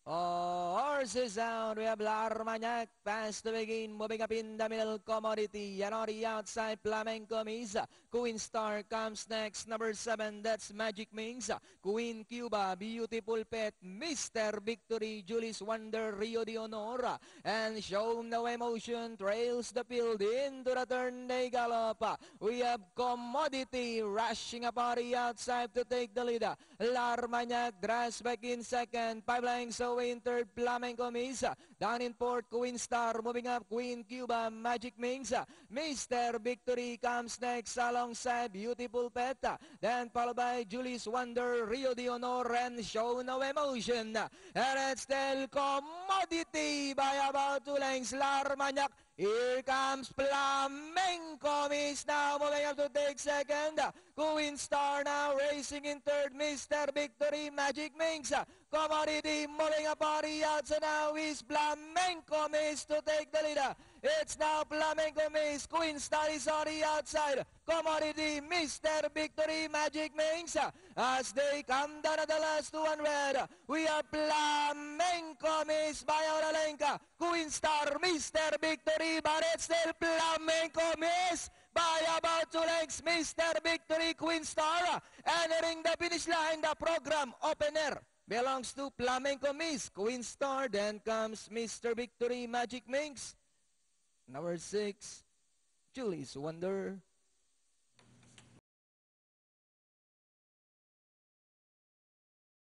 Horses out, we have Larmagnac, fast to begin, moving up in the middle, Commodity, and on the outside, Flamenco Misa. Queen Star comes next, number 7, that's Magic Mings. Queen Cuba, Beautiful Pet, Mr. Victory, Julius Wonder, Rio de Honor, and Show No Emotion trails the field into the turn, they gallop. We have Commodity rushing up on the outside to take the lead. Larmagnac drives back in second, 5 lengths away in third, Flamenco Misa. Down in fourth, Queen Star, moving up, Queen Cuba, Magic Mings. Mr. Victory comes next alongside Beautiful Pet. Then followed by Julius Wonder, Rio de Honor, and Show No Emotion. And it's still Commodity by about 2 lengths, Larmagnac. Here comes Flamenco Miss now moving up to take second. Queen Star now racing in third. Mr. Victory, Magic Mings. Commodity moving up on the outside now is Flamenco Miss to take the lead. It's now Flamenco Miss. Queen Star is on the outside. Commodity, Mr. Victory, Magic Mings. As they come down at the last 200, we are Flamenco Miss by Auralenka. Queen Star, Mr. Victory, but it's still Flamenco Miss by about 2 lengths. Mr. Victory, Queen Star, entering the finish line. The program opener belongs to Flamenco Miss. Queen Star, then comes Mr. Victory, Magic Mings. Number 6, Julius Wonder.